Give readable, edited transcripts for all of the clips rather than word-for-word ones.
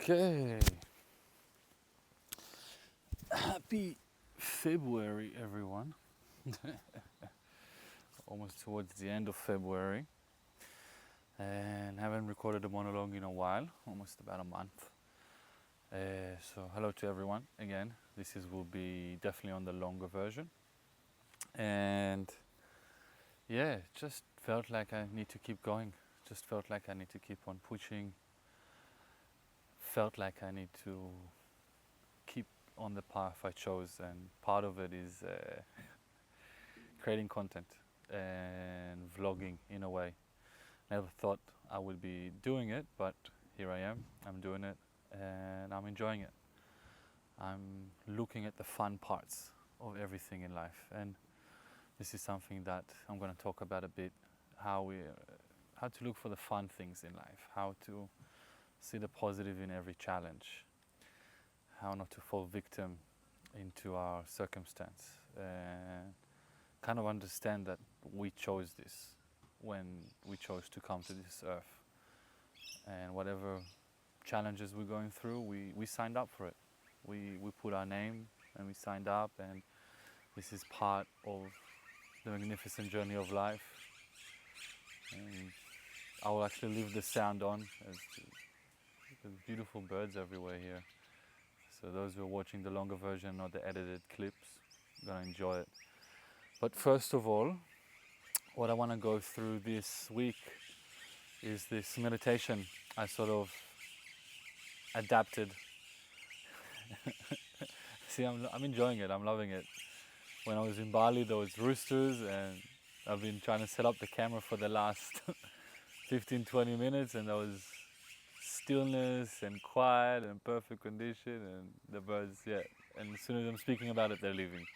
Okay. Happy February, everyone. Almost towards the end of February. And haven't recorded a monologue in a while, almost about a month. So, hello to everyone again. Will be definitely on the longer version. And yeah, just felt like I need to keep going. Just felt like I need to keep on pushing. Felt like I need to keep on the path I chose, and part of it is creating content and vlogging in a way. Never thought I would be doing it, but here I am. I'm doing it and I'm enjoying it. I'm looking at the fun parts of everything in life, and this is something that I'm going to talk about a bit. How to look for the fun things in life, how to see the positive in every challenge, how not to fall victim into our circumstance, and kind of understand that we chose this when we chose to come to this earth, and whatever challenges we're going through, we signed up for it. We put our name and we signed up, and this is part of the magnificent journey of life. And I will actually leave the sound on, as there's beautiful birds everywhere here. So those who are watching the longer version or the edited clips, are gonna enjoy it. But first of all, what I want to go through this week is this meditation I sort of adapted. See, I'm enjoying it, I'm loving it. When I was in Bali, there was roosters, and I've been trying to set up the camera for the last 15-20 minutes, and there was stillness and quiet and perfect condition, and the birds, yeah. And as soon as I'm speaking about it, they're leaving.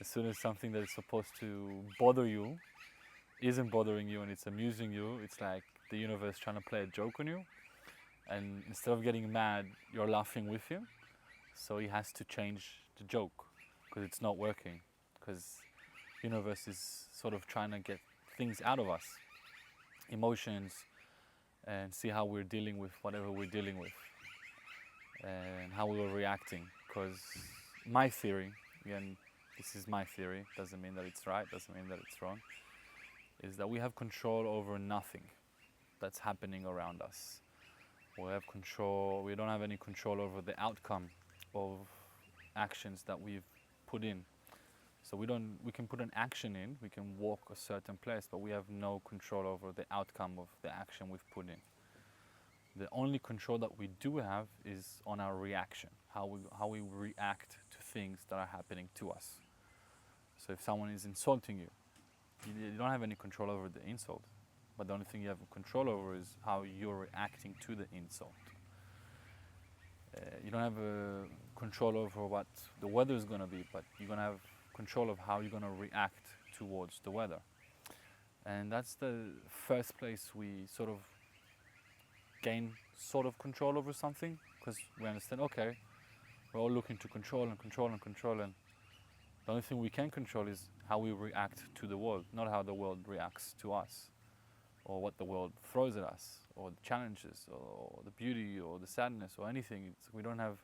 As soon as something that is supposed to bother you isn't bothering you and it's amusing you, it's like the universe trying to play a joke on you. And instead of getting mad, you're laughing with him. So he has to change the joke because it's not working. Because the universe is sort of trying to get things out of us, emotions, and see how we're dealing with whatever we're dealing with and how we were reacting. Because my theory, again, this is my theory, doesn't mean that it's right, doesn't mean that it's wrong, is that we have control over nothing that's happening around us. We don't have any control over the outcome of actions that we've put in. So we can put an action in, we can walk a certain place, but we have no control over the outcome of the action we've put in. The only control that we do have is on our reaction, how we react to things that are happening to us. So if someone is insulting you, you don't have any control over the insult, but the only thing you have control over is how you're reacting to the insult. You don't have control over what the weather is going to be, but you're going to have control of how you're going to react towards the weather. And that's the first place we sort of gain sort of control over something, because we understand, okay, we're all looking to control and control and control, and the only thing we can control is how we react to the world, not how the world reacts to us, or what the world throws at us, or the challenges, or the beauty, or the sadness, or anything. We don't have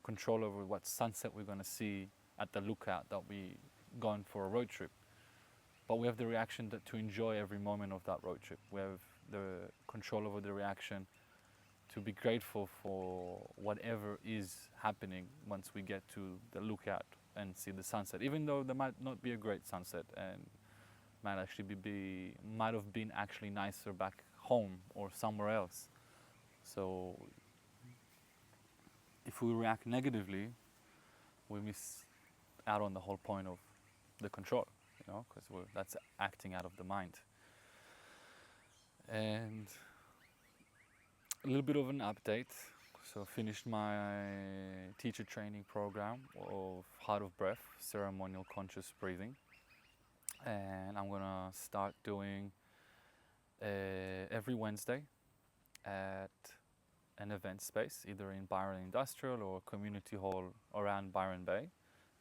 control over what sunset we're going to see at the lookout that we gone for a road trip. But we have the reaction to enjoy every moment of that road trip. We have the control over the reaction to be grateful for whatever is happening once we get to the lookout and see the sunset, even though there might not be a great sunset and might have been actually nicer back home or somewhere else. So if we react negatively, we miss out on the whole point of the control, because that's acting out of the mind. And a little bit of an update. So finished my teacher training program of Heart of Breath, ceremonial conscious breathing. And I'm gonna start doing every Wednesday at an event space, either in Byron Industrial or community hall around Byron Bay,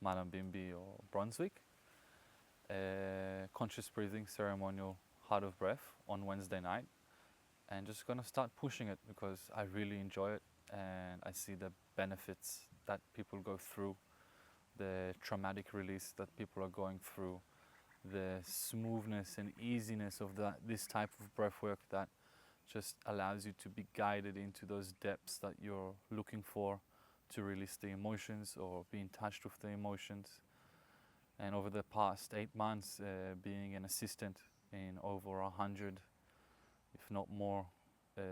Malambimbi or Brunswick. Conscious breathing, ceremonial Heart of Breath on Wednesday night. And just gonna start pushing it because I really enjoy it. and I see the benefits that people go through, the traumatic release that people are going through, the smoothness and easiness of this type of breath work that just allows you to be guided into those depths that you're looking for to release the emotions or be in touch with the emotions. And over the past 8 months, being an assistant in over 100, if not more,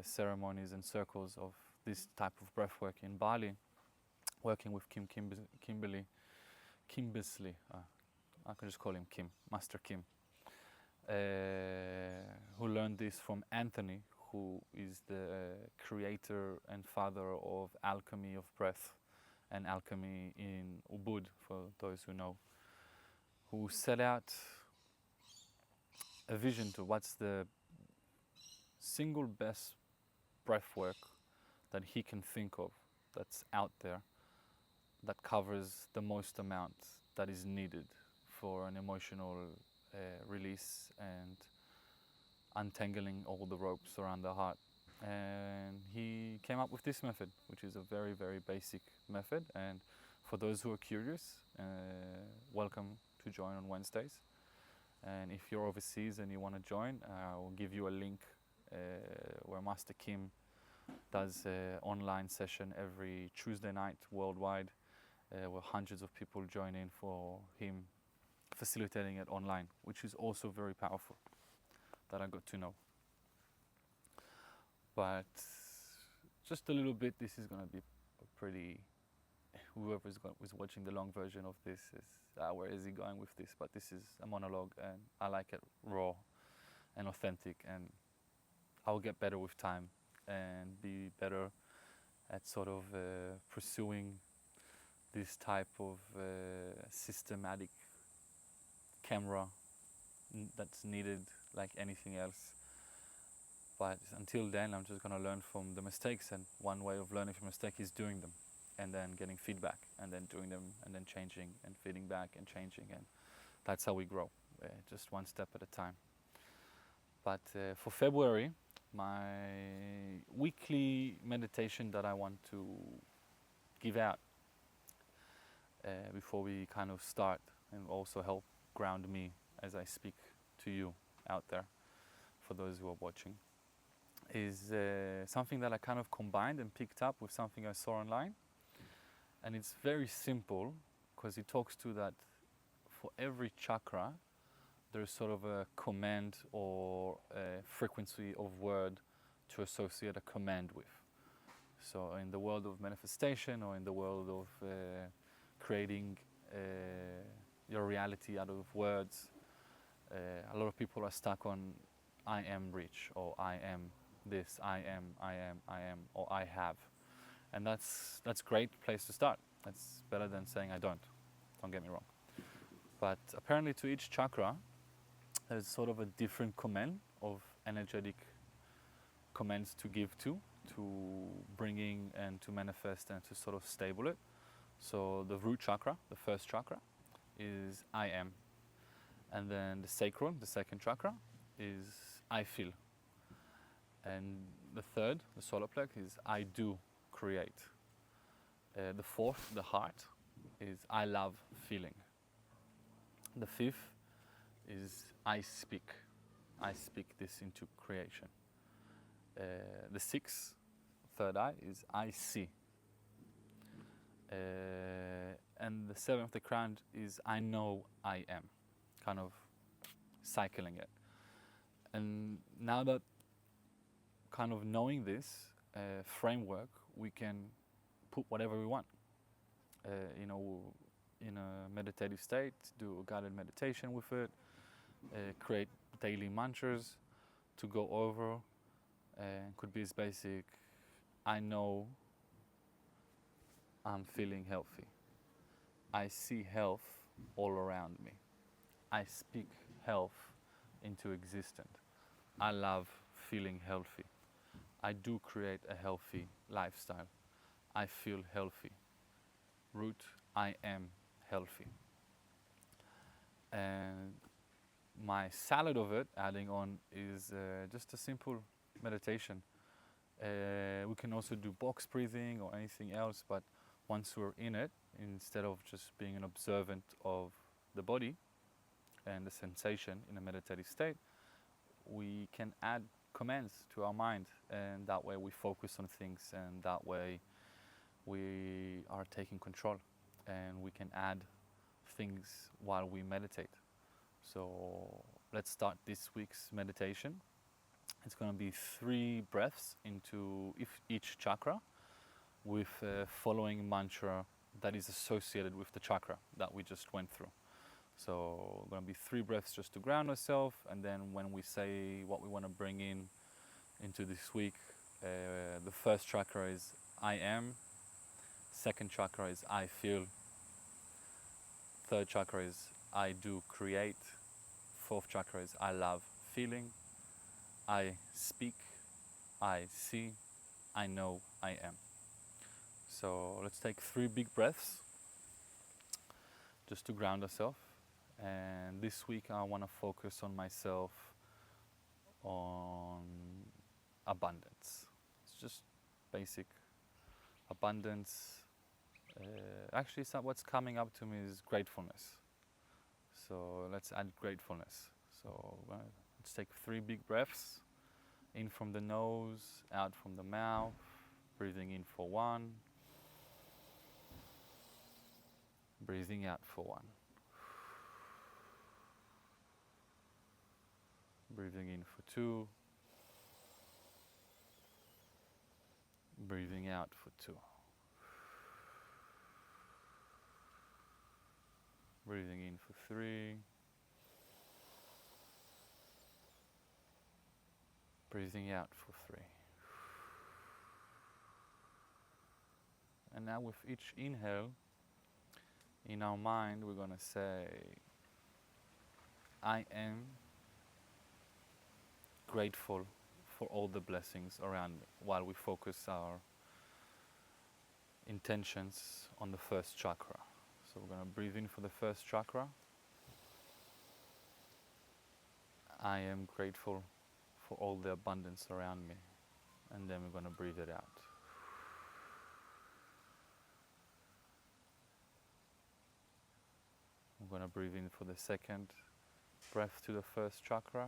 ceremonies and circles of this type of breathwork in Bali, working with Kimbersley, I can just call him Kim, Master Kim, who learned this from Anthony, who is the creator and father of alchemy of breath and alchemy in Ubud, for those who know, who set out a vision to what's the single best breath work that he can think of that's out there that covers the most amount that is needed for an emotional release and untangling all the ropes around the heart. And he came up with this method, which is a very, very basic method. And for those who are curious, welcome to join on Wednesdays. And if you're overseas and you want to join, I will give you a link where Master Kim does an online session every Tuesday night worldwide, where hundreds of people join in for him facilitating it online, which is also very powerful, that I got to know. But just a little bit, this is going to be pretty, whoever is watching the long version of this is, where is he going with this? But this is a monologue, and I like it raw and authentic, and I'll get better with time and be better at sort of pursuing this type of systematic camera that's needed like anything else. But until then, I'm just going to learn from the mistakes, and one way of learning from mistakes is doing them and then getting feedback and then doing them and then changing and feeding back and changing, and that's how we grow, just one step at a time. But for February, my weekly meditation that I want to give out before we kind of start, and also help ground me as I speak to you out there, for those who are watching, is something that I kind of combined and picked up with something I saw online. And it's very simple, because it talks to that for every chakra there's sort of a command or a frequency of word to associate a command with. So in the world of manifestation, or in the world of creating your reality out of words, a lot of people are stuck on I am rich, or I am this, I am, or I have. And that's great place to start. That's better than saying I don't get me wrong. But apparently to each chakra, there's sort of a different command of energetic commands to give to bringing and to manifest and to sort of stable it. So the root chakra, the first chakra, is I am. And then the sacral, the second chakra, is I feel. And the third, the solar plexus, is I do create. The fourth, the heart, is I love feeling. The fifth is I speak. I speak this into creation. The sixth, third eye, is I see. And the seventh, the crown, is I know I am. Kind of cycling it. And now that kind of knowing this framework, we can put whatever we want. In a meditative state, do a guided meditation with it, create daily mantras to go over. Could be as basic, I know I'm feeling healthy. I see health all around me. I speak health into existence. I love feeling healthy. I do create a healthy lifestyle. I feel healthy. Root, I am healthy. And my salad of it, adding on, is just a simple meditation We can also do box breathing or anything else, but once we're in it, instead of just being an observant of the body and the sensation in a meditative state, we can add commands to our mind, and that way we focus on things, and that way we are taking control, and we can add things while we meditate. So let's start this week's meditation. It's going to be 3 breaths into each chakra with a following mantra that is associated with the chakra that we just went through. So going to be 3 breaths just to ground ourselves, and then when we say what we want to bring in into this week, the first chakra is I am, second chakra is I feel, third chakra is I do create, fourth chakra is I love feeling, I speak, I see, I know, I am. So let's take 3 big breaths just to ground ourselves. And this week I want to focus on myself on abundance. It's just basic abundance. Actually, what's coming up to me is gratefulness. So let's add gratefulness. So let's take 3 big breaths. In from the nose, out from the mouth. Breathing in for 1. Breathing out for 1. Breathing in for 2. Breathing out for 2. Breathing in for 3. Breathing out for 3. And now with each inhale, in our mind we're going to say, I am grateful for all the blessings around me, while we focus our intentions on the first chakra. So we're going to breathe in for the first chakra. I am grateful for all the abundance around me. And then we're going to breathe it out. I'm going to breathe in for the second breath to the first chakra.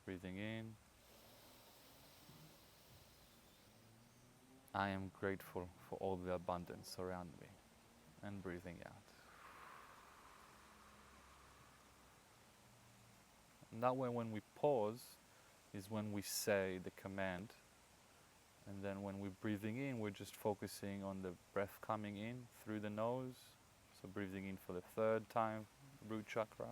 Breathing in. I am grateful for all the abundance around me. And breathing out. And that way when we pause is when we say the command. And then when we're breathing in, we're just focusing on the breath coming in through the nose. So breathing in for the 3rd time, root chakra.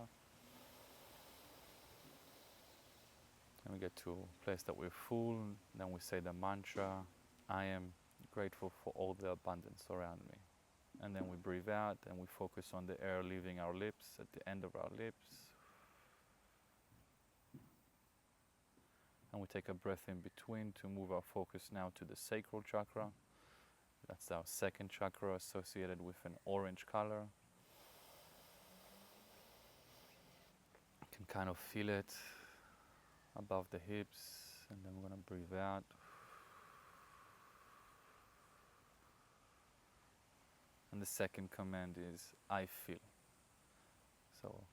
And we get to a place that we're full. And then we say the mantra, I am grateful for all the abundance around me. And then we breathe out and we focus on the air leaving our lips, at the end of our lips. And we take a breath in between to move our focus now to the sacral chakra. That's our 2nd chakra, associated with an orange color. You can kind of feel it above the hips, and then we're going to breathe out. And the second command is I feel. So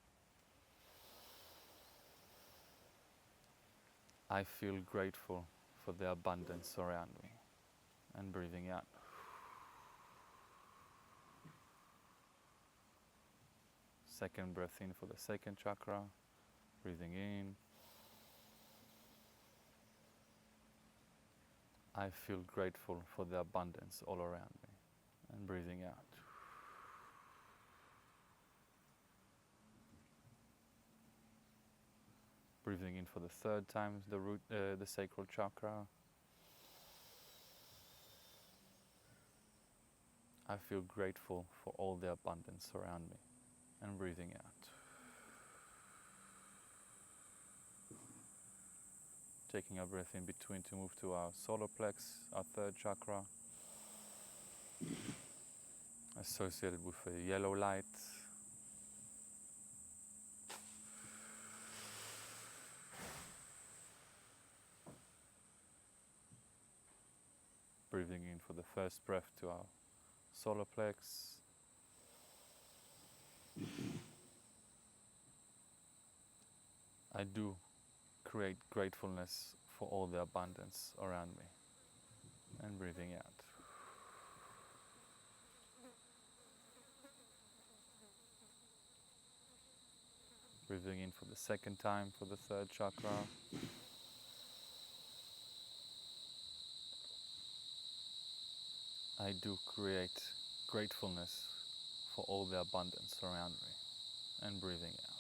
I feel grateful for the abundance around me. And breathing out. Second breath in for the 2nd chakra. Breathing in. I feel grateful for the abundance all around me. And breathing out. Breathing in for the 3rd time, the sacral chakra. I feel grateful for all the abundance around me. And breathing out. Taking a breath in between to move to our solar plex, our 3rd chakra, associated with a yellow light. first breath to our solar plex. I do create gratefulness for all the abundance around me. And breathing out. Breathing in for the second time for the third chakra. I do create gratefulness for all the abundance around me. And breathing out.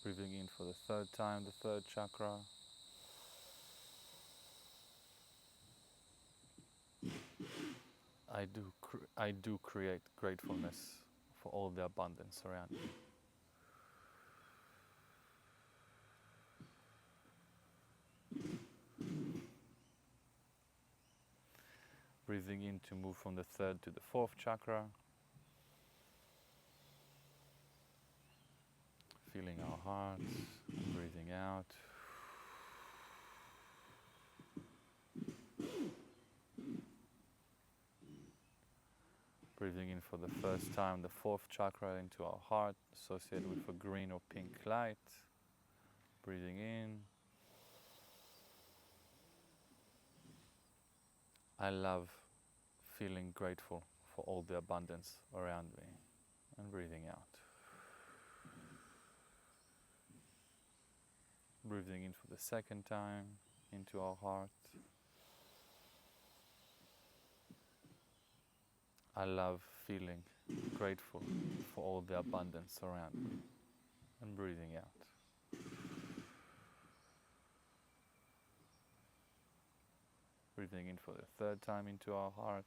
Breathing in for the third time, the third chakra. I do create gratefulness for all the abundance around me. Breathing in to move from the third to the fourth chakra. Feeling our hearts, breathing out. Breathing in for the first time, the fourth chakra into our heart, associated with a green or pink light. Breathing in. I love feeling grateful for all the abundance around me. And breathing out. Breathing in for the second time into our heart. I love feeling grateful for all the abundance around me. And breathing out. Breathing in for the third time into our heart.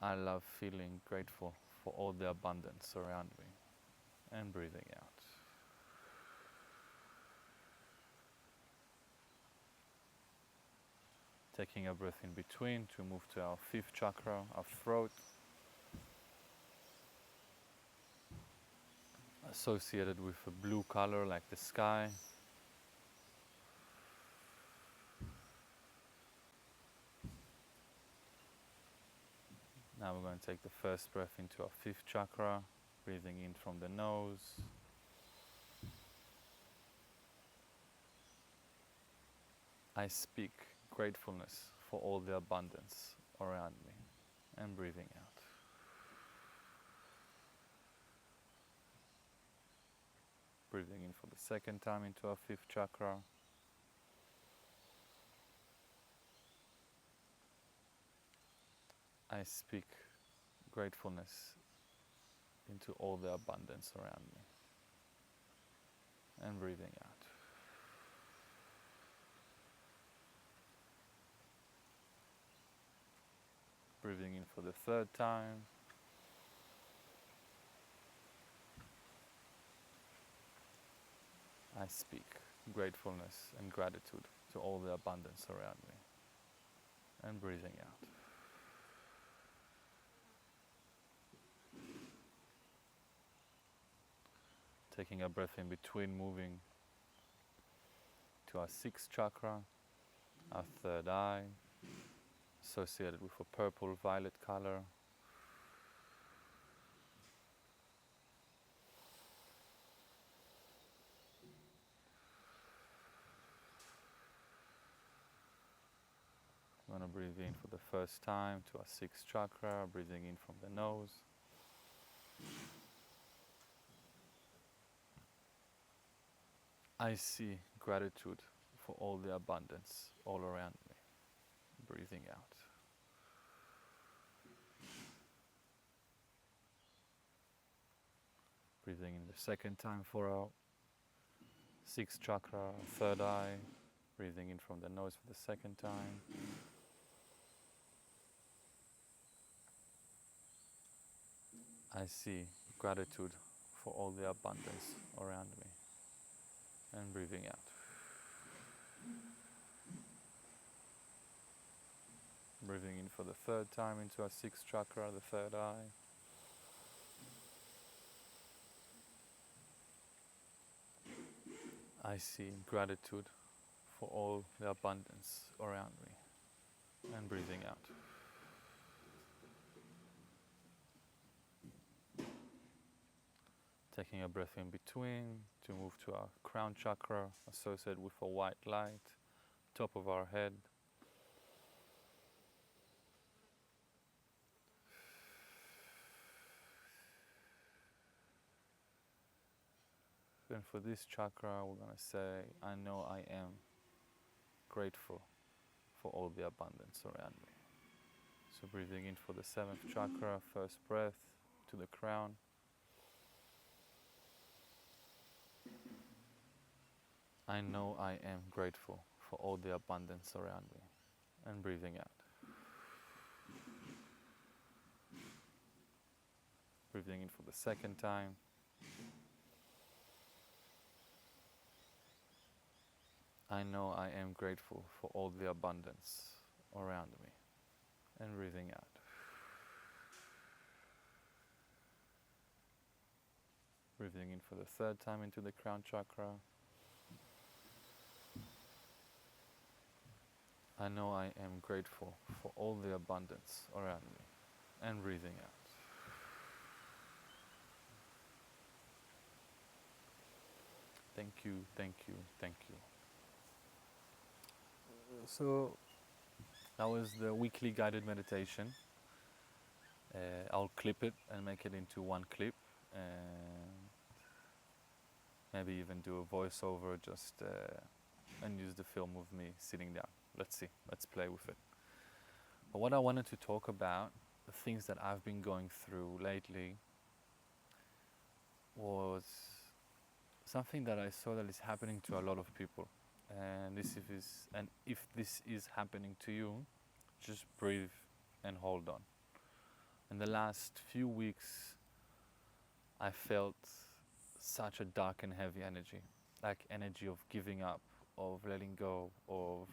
I love feeling grateful for all the abundance around me. And breathing out. Taking a breath in between to move to our fifth chakra, our throat. Associated with a blue color like the sky. Now we're going to take the first breath into our fifth chakra, breathing in from the nose. I speak gratefulness for all the abundance around me, and breathing out. Breathing in for the second time into our fifth chakra. I speak gratefulness into all the abundance around me, and breathing out. Breathing in for the third time. I speak gratefulness and gratitude to all the abundance around me, and breathing out. Taking a breath in between, moving to our sixth chakra, our third eye, associated with a purple violet color. I'm going to breathe in for the first time to our sixth chakra, breathing in from the nose. I see gratitude for all the abundance all around me. Breathing out. Breathing in the second time for our sixth chakra, third eye. Breathing in from the nose for the second time. I see gratitude for all the abundance around me. And breathing out. Breathing in for the third time into our sixth chakra, the third eye. I see gratitude for all the abundance around me. And breathing out. Taking a breath in between to move to our crown chakra, associated with a white light, top of our head. And for this chakra, we're going to say, I know I am grateful for all the abundance around me. So breathing in for the 7th chakra, first breath to the crown. I know I am grateful for all the abundance around me. And breathing out. Breathing in for the 2nd time. I know I am grateful for all the abundance around me. And breathing out. Breathing in for the 3rd time into the crown chakra. I know I am grateful for all the abundance around me. And breathing out. Thank you, thank you, thank you. So that was the weekly guided meditation. I'll clip it and make it into one clip, and maybe even do a voiceover and use the film of me sitting down. Let's see, let's play with it. But what I wanted to talk about, the things that I've been going through lately, was something that I saw that is happening to a lot of people. And if this is happening to you, just breathe and hold on. In the last few weeks, I felt such a dark and heavy energy, like energy of giving up, of letting go, of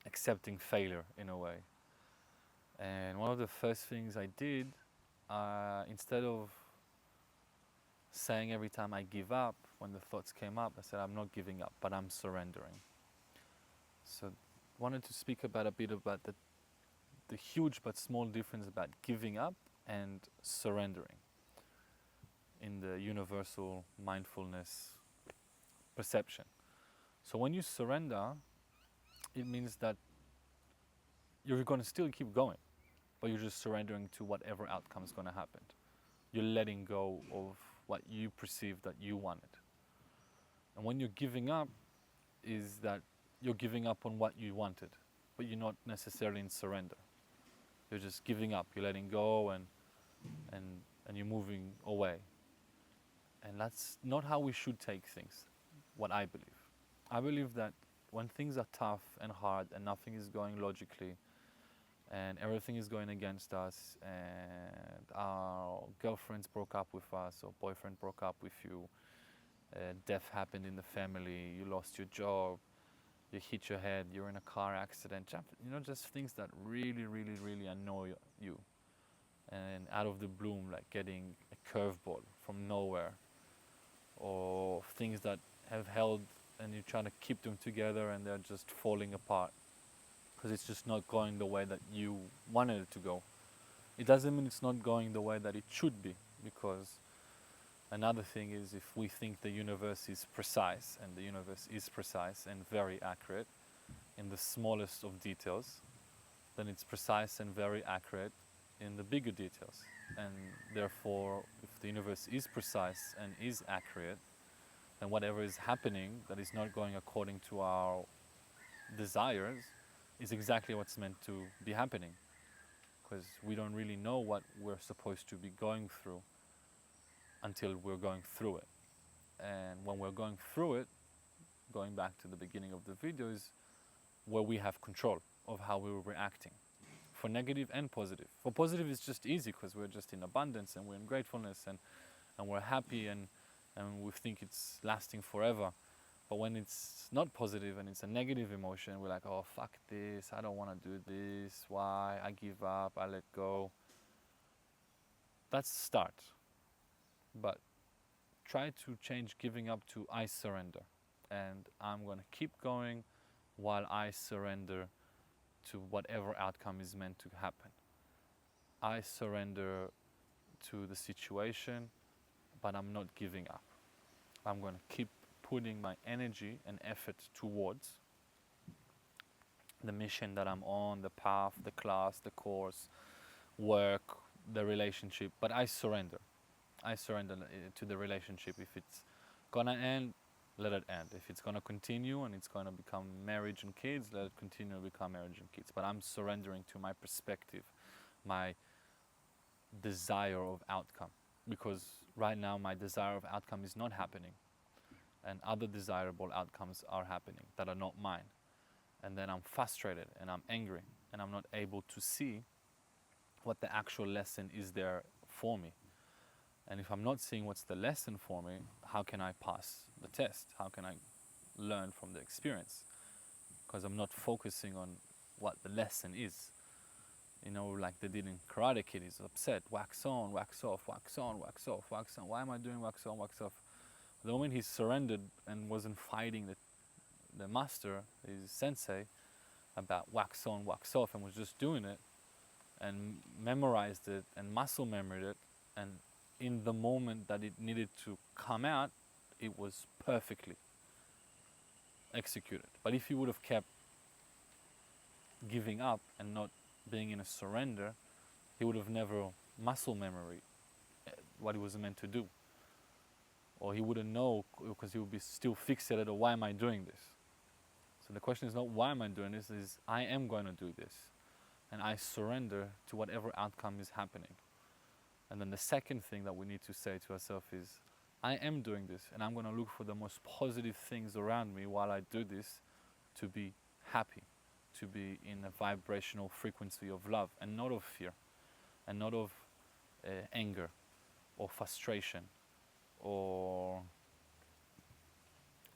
accepting failure in a way. And one of the first things I did, instead of saying every time I give up, when the thoughts came up, I said, I'm not giving up, but I'm surrendering. So wanted to speak about a bit about the huge but small difference about giving up and surrendering in the universal mindfulness perception. So when you surrender, it means that you're going to still keep going, but you're just surrendering to whatever outcome is going to happen. You're letting go of what you perceive that you wanted. And when you're giving up, is that you're giving up on what you wanted, but you're not necessarily in surrender. You're just giving up, you're letting go, and you're moving away. And that's not how we should take things, what I believe. I believe that when things are tough and hard and nothing is going logically and everything is going against us and our girlfriends broke up with us or boyfriend broke up with you, death happened in the family, you lost your job, you hit your head, you're in a car accident, just things that really, really, really annoy you. And out of the blue, like getting a curveball from nowhere, or things that have held and you're trying to keep them together and they're just falling apart because it's just not going the way that you wanted it to go. It doesn't mean it's not going the way that it should be, because another thing is, if we think the universe is precise, and the universe is precise and very accurate in the smallest of details, then it's precise and very accurate in the bigger details. And therefore, if the universe is precise and is accurate, then whatever is happening that is not going according to our desires is exactly what's meant to be happening, because we don't really know what we're supposed to be going through until we're going through it. And when we're going through it, going back to the beginning of the video, is where we have control of how we were reacting, for negative and positive. For positive, it's just easy because we're just in abundance and we're in gratefulness and we're happy and we think it's lasting forever. But when it's not positive and it's a negative emotion, we're like, oh, fuck this, I don't want to do this, why, I give up, I let go. That's the start. But try to change giving up to I surrender. And I'm going to keep going while I surrender to whatever outcome is meant to happen. I surrender to the situation, but I'm not giving up. I'm going to keep putting my energy and effort towards the mission that I'm on, the path, the class, the course, work, the relationship, but I surrender. I surrender to the relationship. If it's gonna end, let it end. If it's gonna continue and it's gonna become marriage and kids, let it continue to become marriage and kids. But I'm surrendering to my perspective, my desire of outcome. Because right now my desire of outcome is not happening. And other desirable outcomes are happening that are not mine. And then I'm frustrated and I'm angry and I'm not able to see what the actual lesson is there for me. And if I'm not seeing what's the lesson for me, how can I pass the test? How can I learn from the experience? Because I'm not focusing on what the lesson is. You know, like they did in Karate Kid, he's upset, wax on, wax off, wax on, wax off, wax on. Why am I doing wax on, wax off? The moment he surrendered and wasn't fighting the master, his sensei, about wax on, wax off, and was just doing it, and memorized it, and muscle memorized it, and in the moment that it needed to come out, it was perfectly executed. But if he would have kept giving up and not being in a surrender, he would have never muscle memory what he was meant to do. Or he wouldn't know, because he would be still fixated on why am I doing this. So the question is not why am I doing this, is I am going to do this. And I surrender to whatever outcome is happening. And then the second thing that we need to say to ourselves is, I am doing this and I'm going to look for the most positive things around me while I do this to be happy, to be in a vibrational frequency of love and not of fear and not of anger or frustration or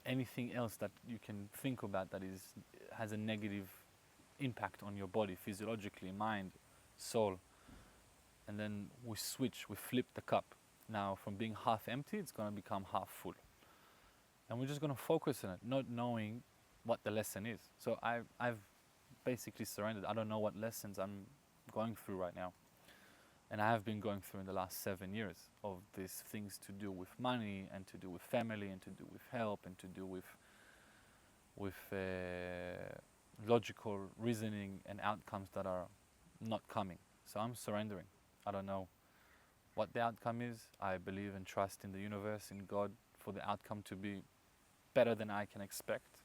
anything else that you can think about that has a negative impact on your body, physiologically, mind, soul. And then we switch, we flip the cup. Now from being half empty, it's going to become half full. And we're just going to focus on it, not knowing what the lesson is. So I've basically surrendered. I don't know what lessons I'm going through right now. And I have been going through in the last 7 years of these things to do with money and to do with family and to do with help and to do with logical reasoning and outcomes that are not coming. So I'm surrendering. I don't know what the outcome is. I believe and trust in the universe, in God, for the outcome to be better than I can expect.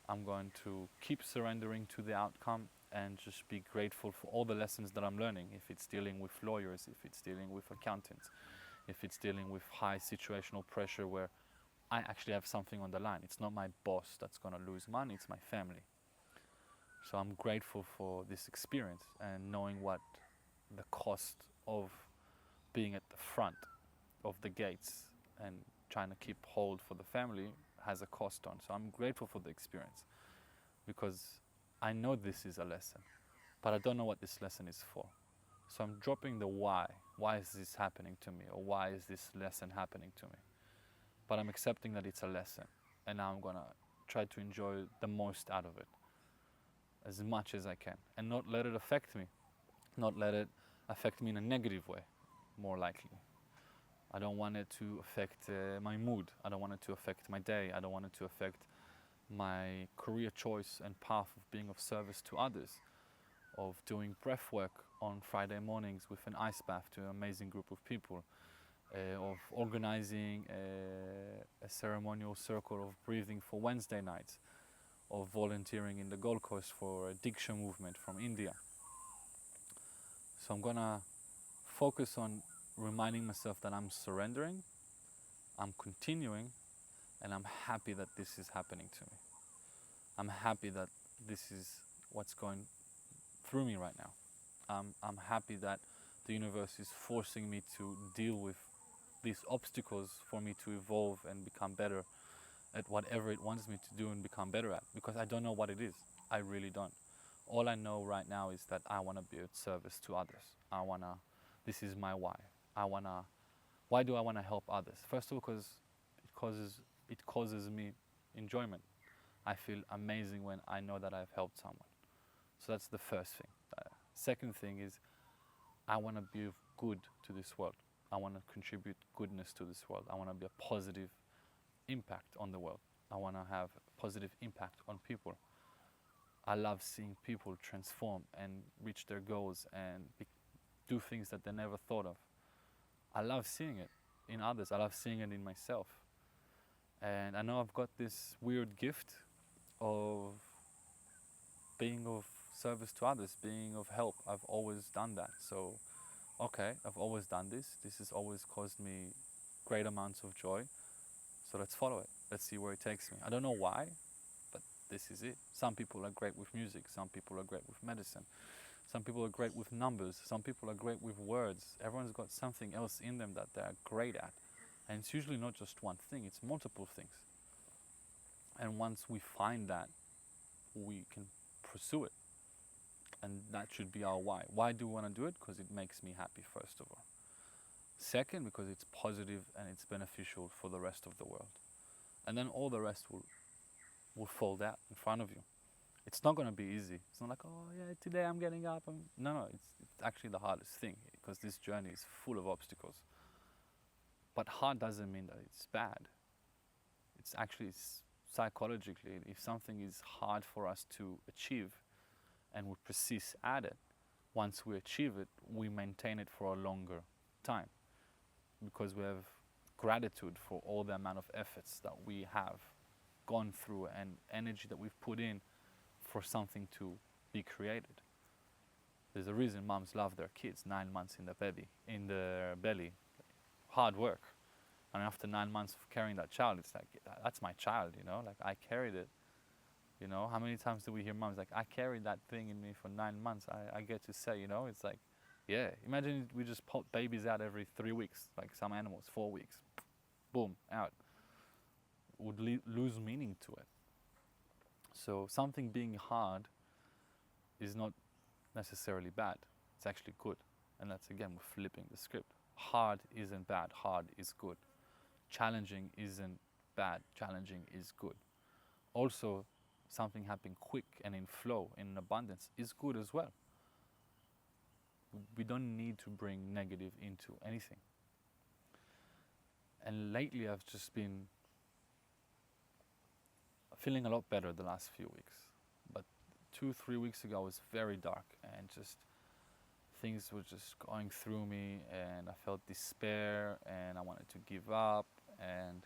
I'm going to keep surrendering to the outcome and just be grateful for all the lessons that I'm learning. If it's dealing with lawyers, if it's dealing with accountants, if it's dealing with high situational pressure where I actually have something on the line. It's not my boss that's going to lose money, it's my family. So I'm grateful for this experience and knowing what the cost of being at the front of the gates and trying to keep hold for the family has a cost on. So I'm grateful for the experience because I know this is a lesson, but I don't know what this lesson is for. So I'm dropping the why. Why is this happening to me? Or why is this lesson happening to me? But I'm accepting that it's a lesson, and now I'm gonna try to enjoy the most out of it as much as I can and not let it affect me. Not let it affect me in a negative way, more likely. I don't want it to affect my mood. I don't want it to affect my day. I don't want it to affect my career choice and path of being of service to others, of doing breath work on Friday mornings with an ice bath to an amazing group of people, of organizing a ceremonial circle of breathing for Wednesday nights, of volunteering in the Gold Coast for a Diksha movement from India. So I'm gonna focus on reminding myself that I'm surrendering, I'm continuing, and I'm happy that this is happening to me. I'm happy that this is what's going through me right now. I'm happy that the universe is forcing me to deal with these obstacles for me to evolve and become better at whatever it wants me to do and become better at, because I don't know what it is. I really don't. All I know right now is that I want to be of service to others. This is my why. I want to Why do I want to help others? First of all, because it causes me enjoyment. I feel amazing when I know that I've helped someone. So that's the first thing. Second thing is I want to be good to this world. I want to contribute goodness to this world. I want to be a positive impact on the world. I want to have a positive impact on people. I love seeing people transform and reach their goals and do things that they never thought of. I love seeing it in others. I love seeing it in myself. And I know I've got this weird gift of being of service to others, being of help. I've always done that. So, okay, I've always done this. This has always caused me great amounts of joy. So let's follow it. Let's see where it takes me. I don't know why, but this is it. Some people are great with music. Some people are great with medicine. Some people are great with numbers. Some people are great with words. Everyone's got something else in them that they're great at. And it's usually not just one thing, it's multiple things. And once we find that, we can pursue it. And that should be our why. Why do we want to do it? Because it makes me happy, first of all. Second, because it's positive and it's beneficial for the rest of the world. And then all the rest will fold out in front of you. It's not going to be easy. It's not like, oh yeah, today I'm getting up. No, it's actually the hardest thing, because this journey is full of obstacles. But hard doesn't mean that it's bad. It's actually psychologically, if something is hard for us to achieve and we persist at it, once we achieve it, we maintain it for a longer time, because we have gratitude for all the amount of efforts that we have gone through and energy that we've put in for something to be created. There's a reason moms love their kids 9 months in their belly. Hard work. And after 9 months of carrying that child, it's like, that's my child, like I carried it. How many times do we hear moms like, I carried that thing in me for 9 months. I get to say, it's like, yeah, imagine we just pop babies out every 3 weeks, like some animals, 4 weeks, boom, out. Would lose meaning to it. So something being hard is not necessarily bad. It's actually good. And that's, again, we're flipping the script. Hard isn't bad, hard is good. Challenging isn't bad, challenging is good. Also, something happening quick and in flow, in abundance, is good as well. We don't need to bring negative into anything. And lately I've just been feeling a lot better the last few weeks. But 2-3 weeks ago was very dark, and just things were just going through me, and I felt despair, and I wanted to give up, and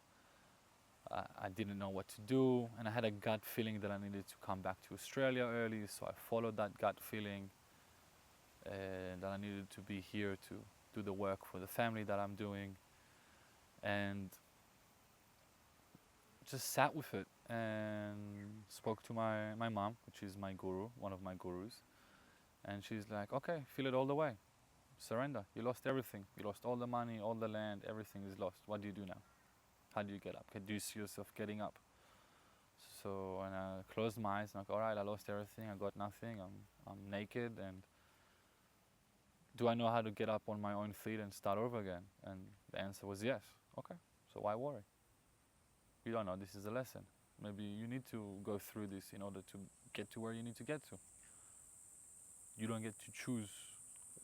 I didn't know what to do, and I had a gut feeling that I needed to come back to Australia early, so I followed that gut feeling, and that I needed to be here to do the work for the family that I'm doing, and just sat with it and spoke to my mom, which is my guru, one of my gurus, and she's like, okay, feel it all the way, surrender, you lost everything, you lost all the money, all the land, everything is lost, what do you do now? How do you get up? Do you see yourself getting up? So when I closed my eyes, I'm like, all right, I lost everything, I got nothing, I'm naked, and do I know how to get up on my own feet and start over again? And the answer was yes. Okay, so why worry? You don't know, this is a lesson. Maybe you need to go through this in order to get to where you need to get to. You don't get to choose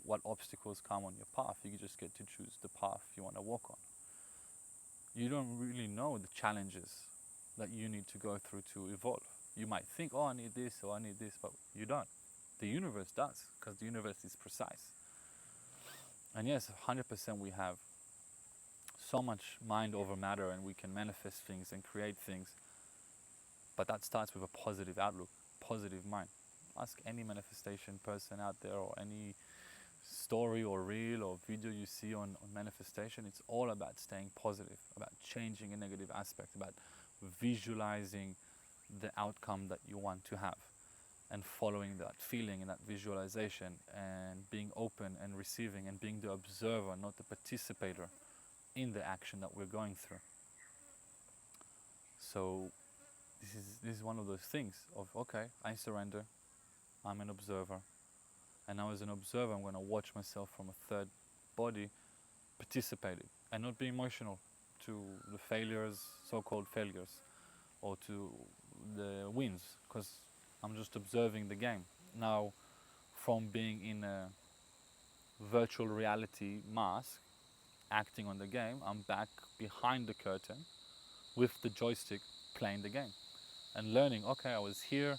what obstacles come on your path, you just get to choose the path you want to walk on. You don't really know the challenges that you need to go through to evolve. You might think, oh, I need this or I need this, but you don't. The universe does, because the universe is precise. And yes, 100% we have so much mind over matter, and we can manifest things and create things, but that starts with a positive outlook, positive mind. Ask any manifestation person out there, or any story or reel or video you see on manifestation. It's all about staying positive, about changing a negative aspect, about visualizing the outcome that you want to have, and following that feeling and that visualization, and being open and receiving, and being the observer, not the participator in the action that we're going through. So this is one of those things of, okay, I surrender, I'm an observer, and now as an observer I'm going to watch myself from a third body participating, and not be emotional to the failures, so-called failures, or to the wins, because I'm just observing the game. Now, from being in a virtual reality mask, acting on the game, I'm back behind the curtain with the joystick playing the game and learning, okay, I was here,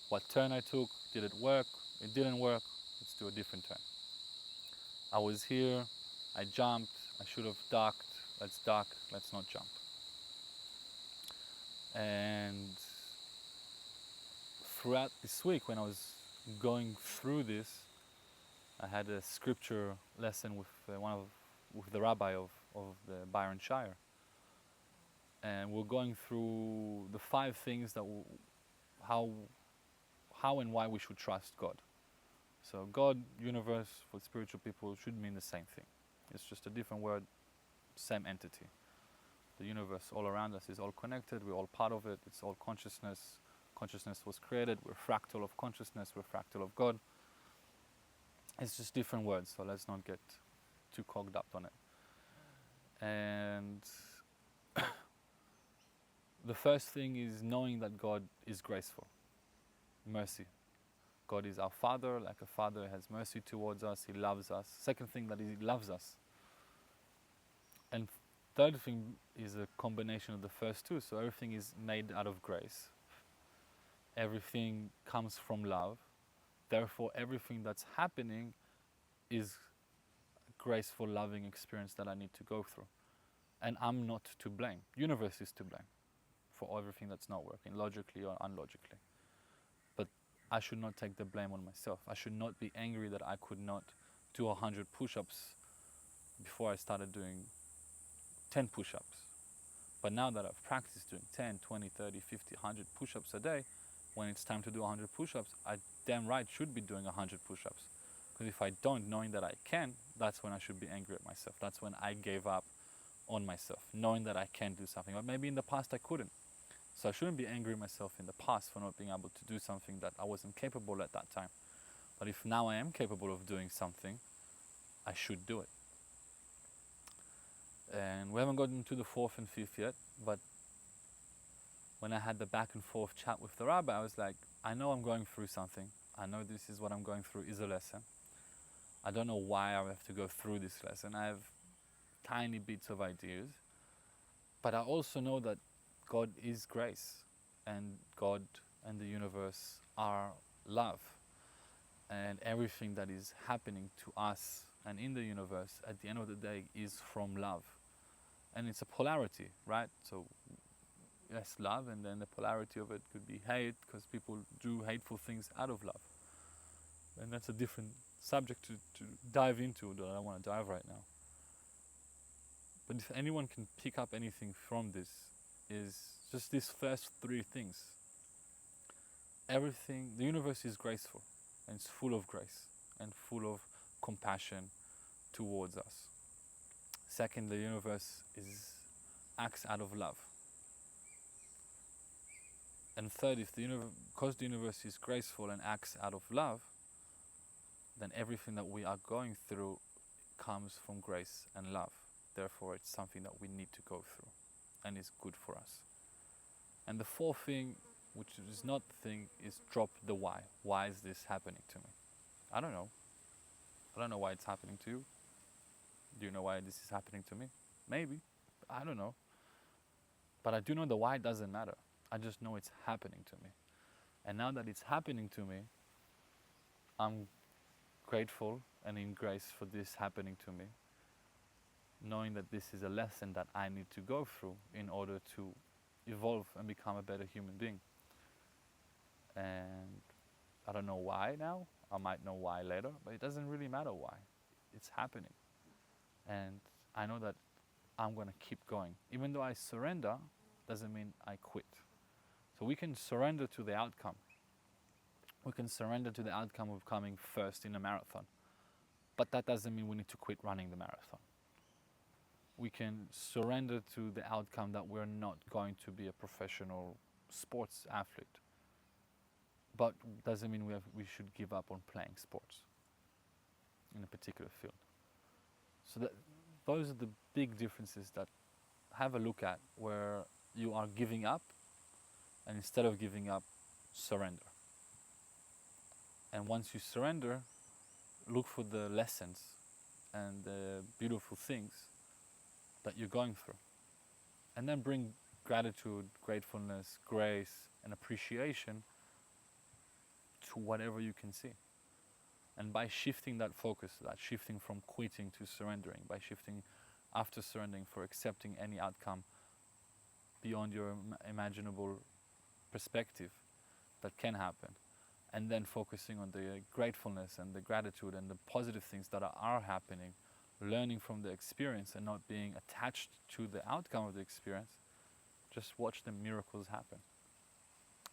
what turn I took, did it work, it didn't work, let's do a different turn. I was here, I jumped, I should have ducked, let's duck, let's not jump. And throughout this week, when I was going through this, I had a scripture lesson with with the rabbi of the Byron Shire, and we're going through the 5 things that how how and why we should trust God. So God, universe, for spiritual people should mean the same thing. It's just a different word, same entity. The universe all around us is all connected, we're all part of it, it's all consciousness. Consciousness was created, we're fractal of consciousness, we're fractal of God. It's just different words, so let's not get too cogged up on it. And the first thing is knowing that God is graceful, mercy. God is our Father, like a father has mercy towards us, He loves us. Second thing, that He loves us. And third thing is a combination of the first two, so everything is made out of grace. Everything comes from love. Therefore, everything that's happening is a graceful, loving experience that I need to go through. And I'm not to blame. Universe is to blame for everything that's not working, logically or unlogically. But I should not take the blame on myself. I should not be angry that I could not do 100 push-ups before I started doing 10 push-ups. But now that I've practiced doing 10, 20, 30, 50, 100 push-ups a day, when it's time to do 100 push-ups, I damn right should be doing 100 push-ups. Because if I don't, knowing that I can, that's when I should be angry at myself. That's when I gave up on myself, knowing that I can do something. But maybe in the past I couldn't. So I shouldn't be angry at myself in the past for not being able to do something that I wasn't capable at that time. But if now I am capable of doing something, I should do it. And we haven't gotten to the 4th and 5th yet, but when I had the back and forth chat with the rabbi, I was like, I know I'm going through something. I know this is what I'm going through is a lesson. I don't know why I have to go through this lesson. I have tiny bits of ideas, but I also know that God is grace, and God and the universe are love. And everything that is happening to us and in the universe at the end of the day is from love. And it's a polarity, right? So yes, love, and then the polarity of it could be hate, because people do hateful things out of love. And that's a different subject to dive into that I don't want to dive right now. But if anyone can pick up anything from this, is just these first 3 things. Everything, the universe is graceful, and it's full of grace and full of compassion towards us. Second, the universe acts out of love. And third, because the universe is graceful and acts out of love, then everything that we are going through comes from grace and love. Therefore, it's something that we need to go through and is good for us. And the 4th thing, which is not the thing, is drop the why. Why is this happening to me? I don't know. I don't know why it's happening to you. Do you know why this is happening to me? Maybe. I don't know. But I do know the why doesn't matter. I just know it's happening to me. And now that it's happening to me, I'm grateful and in grace for this happening to me, knowing that this is a lesson that I need to go through in order to evolve and become a better human being. And I don't know why now. I might know why later, but it doesn't really matter why. It's happening. And I know that I'm going to keep going. Even though I surrender, doesn't mean I quit. So we can surrender to the outcome. We can surrender to the outcome of coming first in a marathon. But that doesn't mean we need to quit running the marathon. We can surrender to the outcome that we're not going to be a professional sports athlete. But doesn't mean we should give up on playing sports in a particular field. So those are the big differences that have a look at, where you are giving up, and instead of giving up, surrender. And once you surrender, look for the lessons and the beautiful things that you're going through. And then bring gratitude, gratefulness, grace, and appreciation to whatever you can see. And by shifting that focus, that shifting from quitting to surrendering, by shifting after surrendering for accepting any outcome beyond your imaginable perspective that can happen, and then focusing on the gratefulness and the gratitude and the positive things that are happening, learning from the experience and not being attached to the outcome of the experience, just watch the miracles happen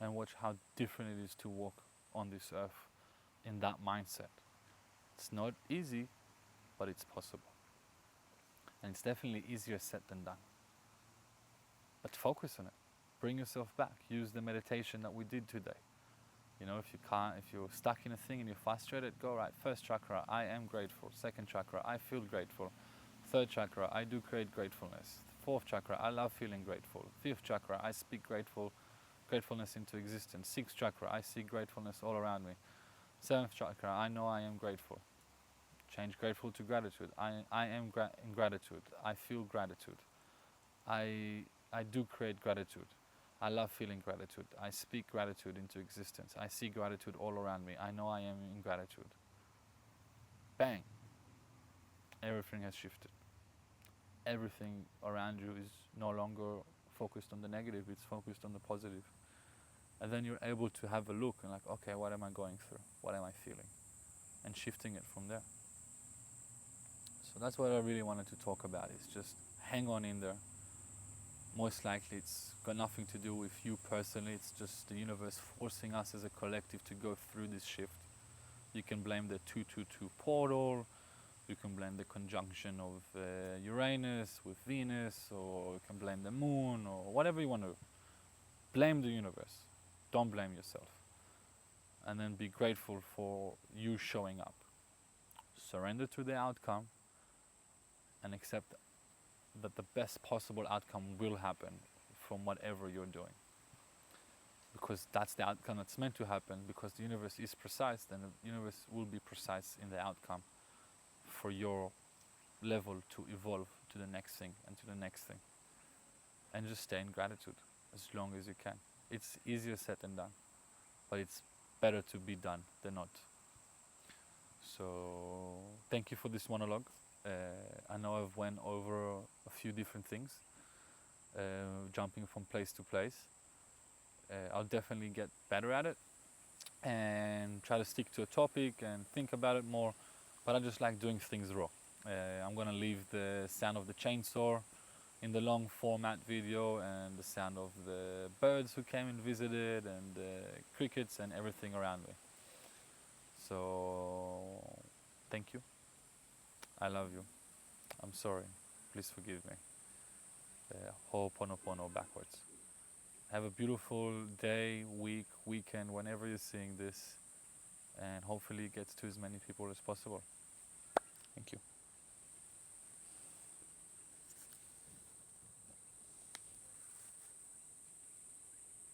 and watch how different it is to walk on this earth in that mindset. It's not easy, but it's possible. And it's definitely easier said than done. But focus on it. Bring yourself back. Use the meditation that we did today. You know, if you're stuck in a thing and you're frustrated, go right. First chakra, I am grateful. Second chakra, I feel grateful. Third chakra, I do create gratefulness. Fourth chakra, I love feeling grateful. Fifth chakra, I speak gratefulness into existence. Sixth chakra, I see gratefulness all around me. Seventh chakra, I know I am grateful. Change grateful to gratitude. I am in gratitude. I feel gratitude. I do create gratitude. I love feeling gratitude. I speak gratitude into existence. I see gratitude all around me. I know I am in gratitude. Bang. Everything has shifted. Everything around you is no longer focused on the negative, it's focused on the positive. And then you're able to have a look and like, okay, what am I going through? What am I feeling? And shifting it from there. So that's what I really wanted to talk about, is just hang on in there. Most likely it's got nothing to do with you personally, it's just the universe forcing us as a collective to go through this shift. You can blame the 222 portal, you can blame the conjunction of Uranus with Venus, or you can blame the moon, or whatever you want to. Blame the universe, don't blame yourself. And then be grateful for you showing up. Surrender to the outcome and accept that the best possible outcome will happen from whatever you're doing. Because that's the outcome that's meant to happen, because the universe is precise, then the universe will be precise in the outcome for your level to evolve to the next thing and to the next thing. And just stay in gratitude as long as you can. It's easier said than done, but it's better to be done than not. So thank you for this monologue. I know I've went over a few different things, jumping from place to place. I'll definitely get better at it and try to stick to a topic and think about it more, but I just like doing things raw. I'm gonna leave the sound of the chainsaw in the long format video, and the sound of the birds who came and visited, and the crickets and everything around me. So thank you. I love you. I'm sorry. Please forgive me. Ho'oponopono backwards. Have a beautiful day, week, weekend, whenever you're seeing this, and hopefully it gets to as many people as possible. Thank you.